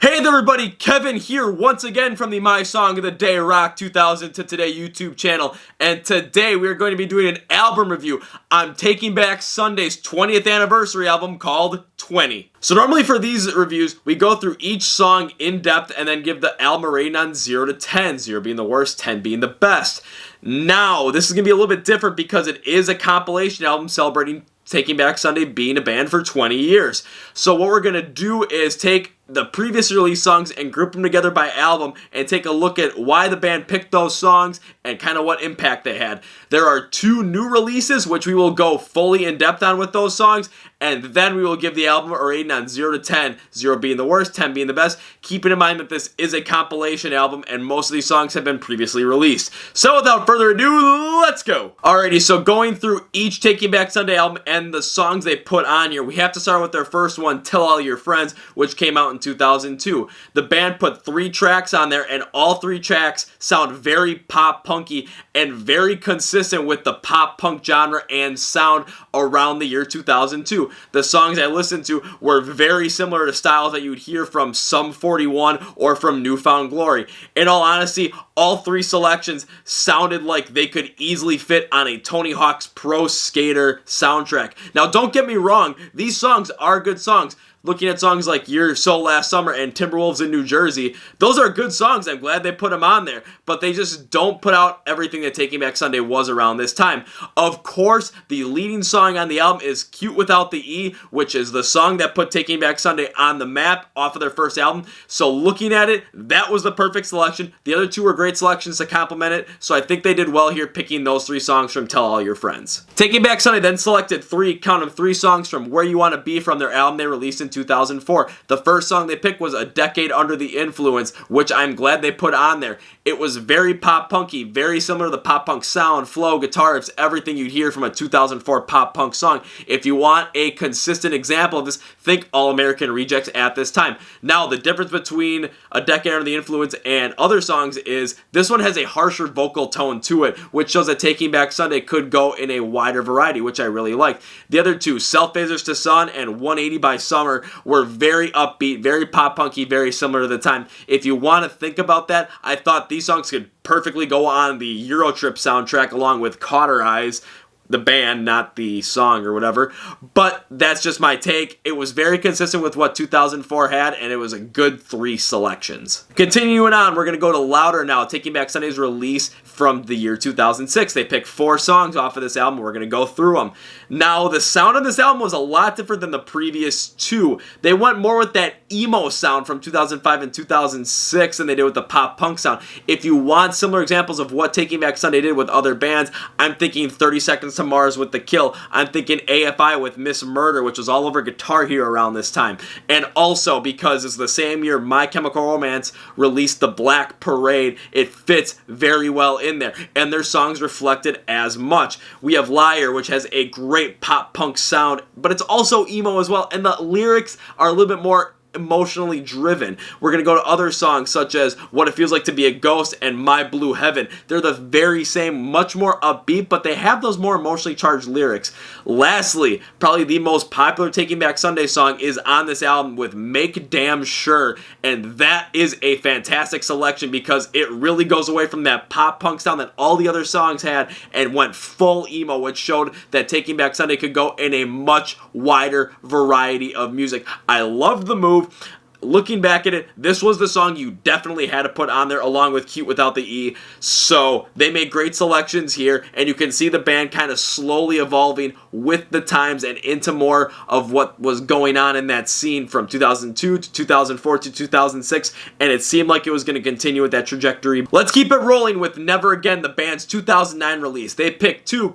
Hey there everybody, Kevin here once again from the My Song of the Day Rock 2000 to Today YouTube channel, and today we are going to be doing an album review on Taking Back Sunday's 20th anniversary album called 20. So normally for these reviews, we go through each song in depth and then give the album a rating on 0 to 10, 0 being the worst, 10 being the best. Now, this is going to be a little bit different because it is a compilation album celebrating Taking Back Sunday being a band for 20 years. So what we're going to do is take the previous release songs and group them together by album and take a look at why the band picked those songs and kind of what impact they had. There are 2 new releases which we will go fully in depth on with those songs, and then we will give the album a rating on 0 to 10, 0 being the worst, 10 being the best, keeping in mind that this is a compilation album and most of these songs have been previously released. So without further ado, let's go! Alrighty, so going through each Taking Back Sunday album and the songs they put on here, we have to start with their first one, Tell All Your Friends, which came out in 2002. The band put 3 tracks on there, and all 3 tracks sound very pop punky and very consistent with the pop punk genre and sound around the year 2002. The songs I listened to were very similar to styles that you would hear from Sum 41 or from New Found Glory. In all honesty, all 3 selections sounded like they could easily fit on a Tony Hawk's Pro Skater soundtrack. Now don't get me wrong, these songs are good songs. Looking at songs like Your Soul Last Summer and Timberwolves in New Jersey, those are good songs. I'm glad they put them on there, but they just don't put out everything that Taking Back Sunday was around this time. Of course, the leading song on the album is Cute Without the E, which is the song that put Taking Back Sunday on the map off of their first album. So looking at it, that was the perfect selection. The other 2 were great selections to complement it, so I think they did well here picking those 3 songs from Tell All Your Friends. Taking Back Sunday then selected 3 songs from Where You Want to Be from their album they released in 2004. The first song they picked was A Decade Under the Influence, which I'm glad they put on there. It was very pop punky, very similar to the pop punk sound, flow, guitar riffs, everything you'd hear from a 2004 pop punk song. If you want a consistent example of this, think All American Rejects at this time. Now, the difference between A Decade Under the Influence and other songs is this one has a harsher vocal tone to it, which shows that Taking Back Sunday could go in a wider variety, which I really liked. The other 2, Self Phasers to Sun and 180 by Summer, were very upbeat, very pop punky, very similar to the time. If you want to think about that, I thought these songs could perfectly go on the Eurotrip soundtrack along with Cauterize, the band, not the song or whatever, but that's just my take. It was very consistent with what 2004 had, and it was a good 3 selections. Continuing on, we're going to go to Louder now, Taking Back Sunday's release from the year 2006. They picked 4 songs off of this album. We're going to go through them. Now, the sound of this album was a lot different than the previous 2. They went more with that emo sound from 2005 and 2006 than they did with the pop punk sound. If you want similar examples of what Taking Back Sunday did with other bands, I'm thinking 30 Seconds to Mars with The Kill. I'm thinking AFI with Miss Murder, which was all over Guitar Hero around this time. And also, because it's the same year My Chemical Romance released The Black Parade, it fits very well in there, and their songs reflected as much. We have Liar, which has a great pop punk sound, but it's also emo as well, and the lyrics are a little bit more emotionally driven. We're going to go to other songs such as What It Feels Like to Be a Ghost and My Blue Heaven. They're the very same, much more upbeat, but they have those more emotionally charged lyrics. Lastly, probably the most popular Taking Back Sunday song is on this album with Make Damn Sure, and that is a fantastic selection because it really goes away from that pop punk sound that all the other songs had and went full emo, which showed that Taking Back Sunday could go in a much wider variety of music. I loved the move. Looking back at it, this was the song you definitely had to put on there along with Cute Without the E. So they made great selections here, and you can see the band kind of slowly evolving with the times and into more of what was going on in that scene from 2002 to 2004 to 2006, and it seemed like it was going to continue with that trajectory. Let's keep it rolling with Never Again, the band's 2009 release. They picked 2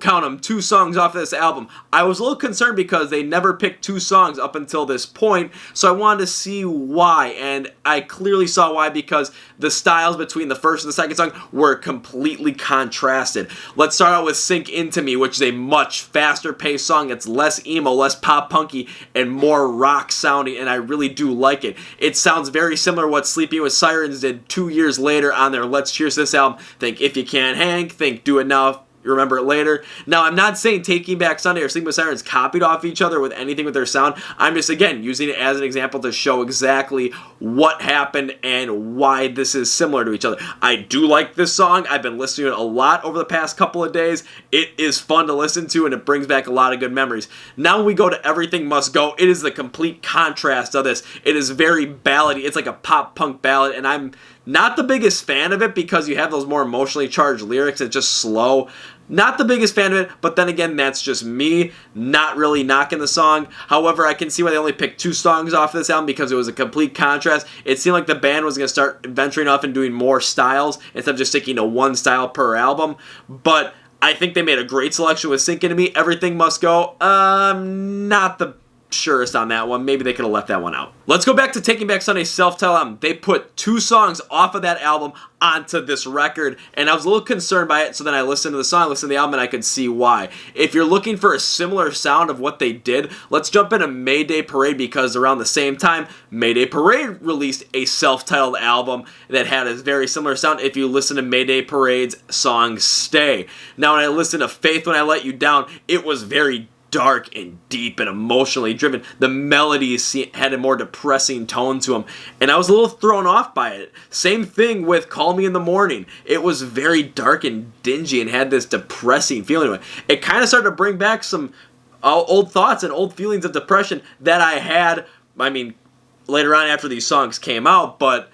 songs off of this album. I was a little concerned because they never picked 2 songs up until this point, so I wanted to see why, and I clearly saw why because the styles between the first and the second song were completely contrasted. Let's start out with Sink Into Me, which is a much faster paced song. It's less emo, less pop punky, and more rock sounding, and I really do like it. It sounds very similar to what Sleeping with Sirens did 2 years later on their Let's Cheers This album. Think If You Can't Hang, think Do It Now you remember it later. Now, I'm not saying Taking Back Sunday or Sleeping with Sirens copied off each other with anything with their sound. I'm just, again, using it as an example to show exactly what happened and why this is similar to each other. I do like this song. I've been listening to it a lot over the past couple of days. It is fun to listen to, and it brings back a lot of good memories. Now when we go to Everything Must Go, it is the complete contrast of this. It is very ballady. It's like a pop-punk ballad, and I'm not the biggest fan of it because you have those more emotionally charged lyrics. It's just slow. Not the biggest fan of it, but then again, that's just me, not really knocking the song. However, I can see why they only picked 2 songs off of this album because it was a complete contrast. It seemed like the band was going to start venturing off and doing more styles instead of just sticking to one style per album. But I think they made a great selection with Sink Into Me. Everything Must Go. Not the surest on that one. Maybe they could have left that one out. Let's go back to Taking Back Sunday's self-titled album. They put 2 songs off of that album onto this record, and I was a little concerned by it, so then I listened to the song, listened to the album, and I could see why. If you're looking for a similar sound of what they did, let's jump into Mayday Parade, because around the same time, Mayday Parade released a self-titled album that had a very similar sound if you listen to Mayday Parade's song Stay. Now, when I listened to Faith When I Let You Down, it was very dark and deep and emotionally driven. The melodies had a more depressing tone to them, and I was a little thrown off by it. Same thing with Call Me in the Morning. It was very dark and dingy and had this depressing feeling to it. It kind of started to bring back some old thoughts and old feelings of depression that I had, later on after these songs came out, but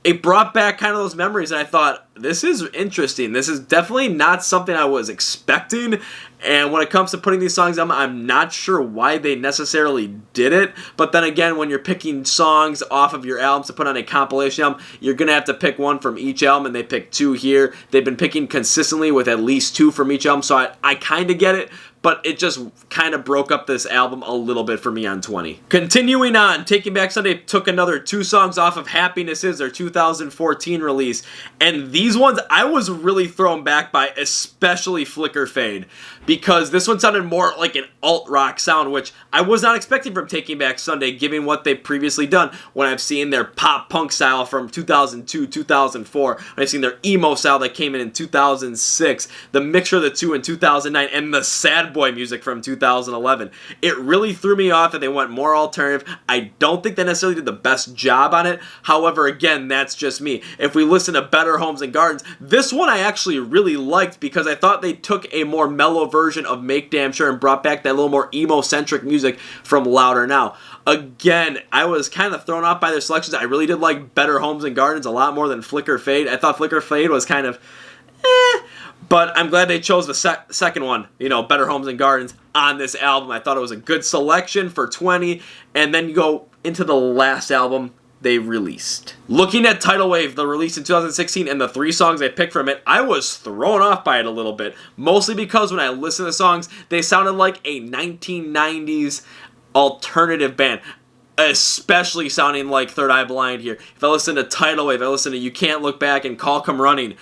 it brought back kind of those memories, and I thought, this is interesting. This is definitely not something I was expecting, and when it comes to putting these songs on, I'm not sure why they necessarily did it, but then again, when you're picking songs off of your albums to put on a compilation album, you're going to have to pick one from each album, and they picked 2 here. They've been picking consistently with at least 2 from each album, so I kind of get it, but it just kind of broke up this album a little bit for me on 20. Continuing on, Taking Back Sunday took another 2 songs off of Happiness Is, their 2014 release, and these ones I was really thrown back by, especially Flicker Fade, because this one sounded more like an alt-rock sound, which I was not expecting from Taking Back Sunday, given what they've previously done when I've seen their pop-punk style from 2002, 2004, when I've seen their emo style that came in 2006, the mixture of the 2 in 2009, and the sad boy music from 2011. It really threw me off that they went more alternative. I don't think they necessarily did the best job on it. However, again, that's just me. If we listen to Better Homes and Gardens, this one I actually really liked because I thought they took a more mellow version of Make Damn Sure and brought back that little more emo-centric music from Louder Now. Again, I was kind of thrown off by their selections. I really did like Better Homes and Gardens a lot more than Flicker Fade. I thought Flicker Fade was kind of but I'm glad they chose the second one, Better Homes and Gardens, on this album. I thought it was a good selection for 20, and then you go into the last album they released. Looking at Tidal Wave, the release in 2016, and the 3 songs they picked from it, I was thrown off by it a little bit, mostly because when I listened to the songs, they sounded like a 1990s alternative band, especially sounding like Third Eye Blind here. If I listen to Tidal Wave, I listen to You Can't Look Back and Call Come Running,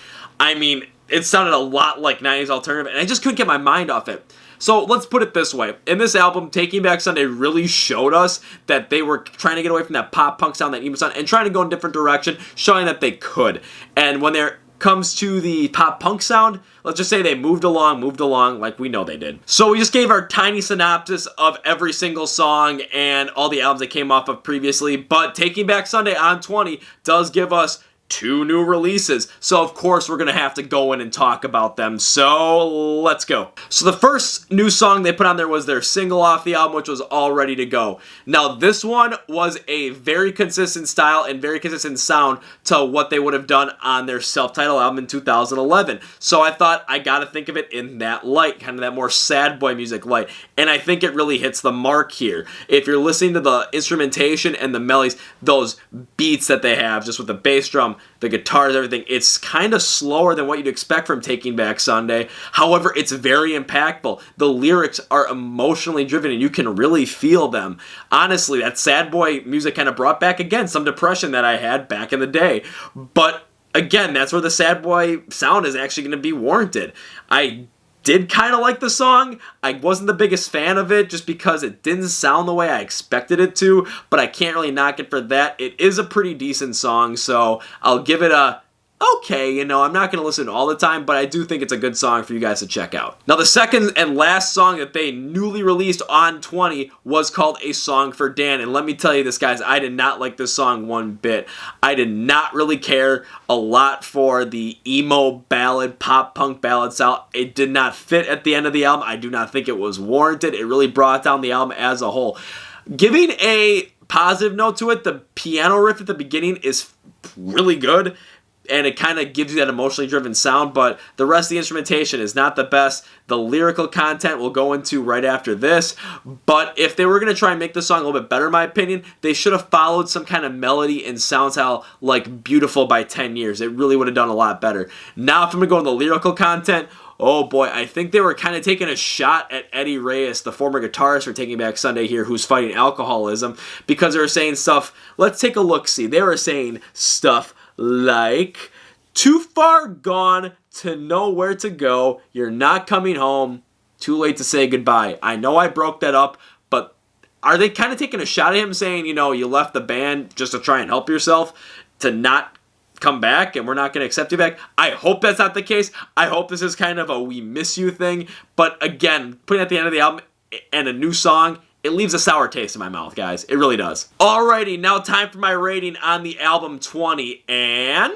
it sounded a lot like 90s alternative, and I just couldn't get my mind off it. So let's put it this way. In this album, Taking Back Sunday really showed us that they were trying to get away from that pop-punk sound, that emo sound, and trying to go in a different direction, showing that they could. And when there comes to the pop-punk sound, let's just say they moved along like we know they did. So we just gave our tiny synopsis of every single song and all the albums that came off of previously, but Taking Back Sunday on 20 does give us 2 new releases, so of course we're going to have to go in and talk about them, so let's go. So the first new song they put on there was their single off the album, which was All Ready to Go. Now this one was a very consistent style and very consistent sound to what they would have done on their self-titled album in 2011, so I thought I gotta think of it in that light, kind of that more sad boy music light, and I think it really hits the mark here. If you're listening to the instrumentation and the melodies, those beats that they have, just with the bass drum, the guitars, everything, it's kind of slower than what you'd expect from Taking Back Sunday. However, it's very impactful. The lyrics are emotionally driven and you can really feel them. Honestly, that sad boy music kind of brought back, again, some depression that I had back in the day. But again, that's where the sad boy sound is actually going to be warranted. I did kind of like the song. I wasn't the biggest fan of it just because it didn't sound the way I expected it to, but I can't really knock it for that. It is a pretty decent song, so I'll give it a okay, you know, I'm not going to listen all the time, but I do think it's a good song for you guys to check out. Now, the second and last song that they newly released on 20 was called A Song for Dan, and let me tell you this, guys, I did not like this song one bit. I did not really care a lot for the emo ballad, pop-punk ballad style. It did not fit at the end of the album. I do not think it was warranted. It really brought down the album as a whole. Giving a positive note to it, the piano riff at the beginning is really good, and it kind of gives you that emotionally driven sound, but the rest of the instrumentation is not the best. The lyrical content we'll go into right after this, but if they were going to try and make the song a little bit better, in my opinion, they should have followed some kind of melody and sound style like Beautiful by 10 Years. It really would have done a lot better. Now, if I'm going to go into the lyrical content, oh boy, I think they were kind of taking a shot at Eddie Reyes, the former guitarist for Taking Back Sunday here, who's fighting alcoholism, because they were saying stuff, let's take a look-see. They were saying stuff like, too far gone to know where to go, you're not coming home, too late to say goodbye. I know I broke that up, but are they kind of taking a shot at him saying, you know, you left the band just to try and help yourself, to not come back and we're not going to accept you back? I hope that's not the case. I hope this is kind of a we miss you thing, but again, putting at the end of the album and a new song, it leaves a sour taste in my mouth, guys. It really does. Alrighty, now time for my rating on the album 20, and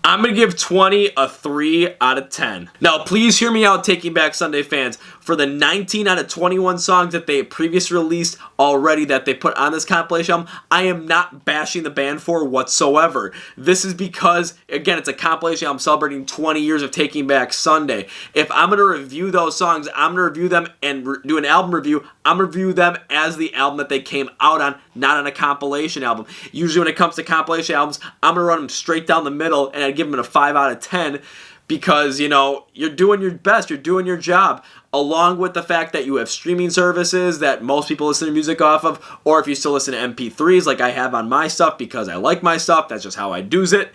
I'm going to give 20 a 3 out of 10. Now, please hear me out, Taking Back Sunday fans. For the 19 out of 21 songs that they previously released already that they put on this compilation album, I am not bashing the band for whatsoever. This is because, again, it's a compilation album celebrating 20 years of Taking Back Sunday. If I'm going to review those songs, I'm going to review them and do an album review. I'm going to review them as the album that they came out on, not on a compilation album. Usually when it comes to compilation albums, I'm going to run them straight down the middle, and I'd give them a 5 out of 10 because, you know, you're doing your best, you're doing your job, along with the fact that you have streaming services that most people listen to music off of, or if you still listen to MP3s like I have on my stuff because I like my stuff, that's just how I do's it,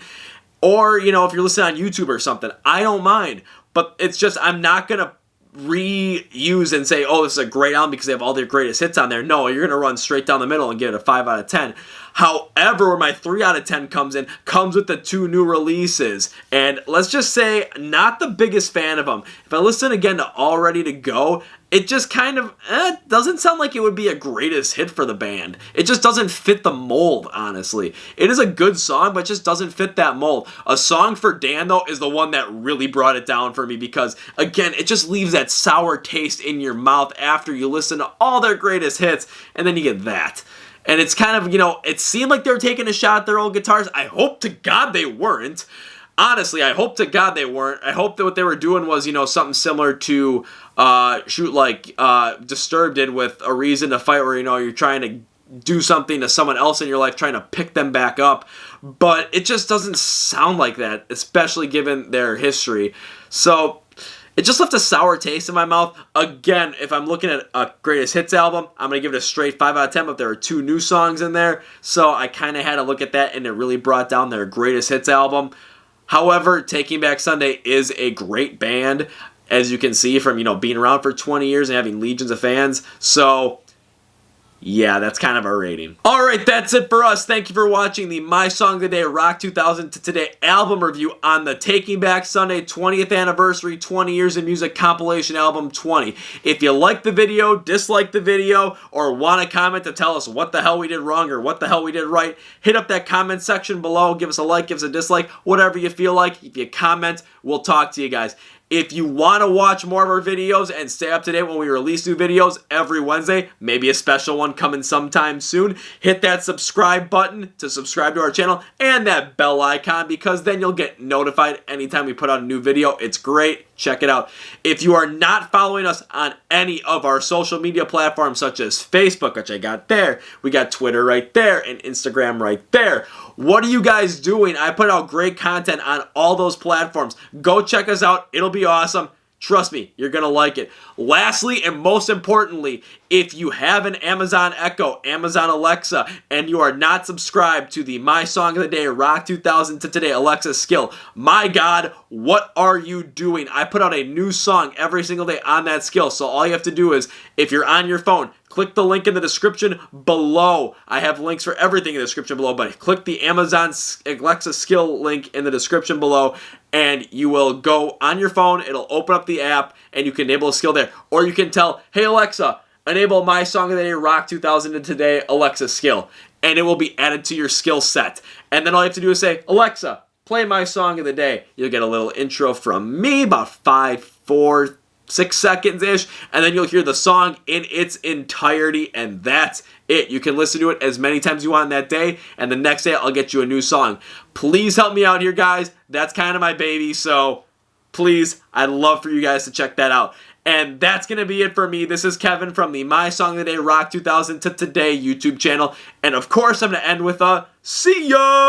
or, you know, if you're listening on YouTube or something, I don't mind, but it's just I'm not going to reuse and say, oh, this is a great album because they have all their greatest hits on there. No, you're going to run straight down the middle and give it a 5 out of 10. However, where my 3 out of 10 comes in, comes with the 2 new releases. And let's just say, not the biggest fan of them. If I listen again to All Ready to Go, it just kind of doesn't sound like it would be a greatest hit for the band. It just doesn't fit the mold, honestly. It is a good song, but it just doesn't fit that mold. A Song for Dan, though, is the one that really brought it down for me because, again, it just leaves that sour taste in your mouth after you listen to all their greatest hits, and then you get that. And it's kind of, you know, it seemed like they were taking a shot at their old guitars. I hope to God they weren't. Honestly, I hope to God they weren't. I hope that what they were doing was, you know, something similar to Disturbed did with A Reason to Fight, where, you know, you're trying to do something to someone else in your life, trying to pick them back up. But it just doesn't sound like that, especially given their history. So it just left a sour taste in my mouth. Again, if I'm looking at a greatest hits album, I'm going to give it a straight 5 out of 10, but there are 2 new songs in there. So I kind of had to look at that, and it really brought down their greatest hits album. However, Taking Back Sunday is a great band, as you can see from, you know, being around for 20 years and having legions of fans. So yeah, that's kind of our rating. Alright, that's it for us. Thank you for watching the My Song of the Day Rock 2000 to Today album review on the Taking Back Sunday 20th Anniversary 20 Years in Music Compilation Album 20. If you like the video, dislike the video, or want to comment to tell us what the hell we did wrong or what the hell we did right, hit up that comment section below. Give us a like, give us a dislike, whatever you feel like. If you comment, we'll talk to you guys. If you want to watch more of our videos and stay up to date when we release new videos every Wednesday, maybe a special one coming sometime soon, hit that subscribe button to subscribe to our channel and that bell icon, because then you'll get notified anytime we put out a new video. It's great. Check it out. If you are not following us on any of our social media platforms such as Facebook, which I got there, we got Twitter right there, and Instagram right there. What are you guys doing? I put out great content on all those platforms. Go check us out. It'll be awesome. Trust me, you're going to like it. Lastly, and most importantly, if you have an Amazon Echo, Amazon Alexa, and you are not subscribed to the My Song of the Day Rock 2000 to Today Alexa skill, my God, what are you doing? I put out a new song every single day on that skill. So all you have to do is, if you're on your phone, click the link in the description below. I have links for everything in the description below, but click the Amazon Alexa skill link in the description below, and you will go on your phone. It'll open up the app, and you can enable a skill there. Or you can tell, hey Alexa, enable My Song of the Day Rock 2000 and Today Alexa skill, and it will be added to your skill set. And then all you have to do is say, Alexa, play My Song of the Day. You'll get a little intro from me, about 5, 4, 6 seconds-ish, and then you'll hear the song in its entirety, and that's it. You can listen to it as many times as you want that day, and the next day I'll get you a new song. Please help me out here, guys. That's kind of my baby, so please, I'd love for you guys to check that out. And that's going to be it for me. This is Kevin from the My Song of the Day Rock 2000 to Today YouTube channel, and of course I'm going to end with a see ya!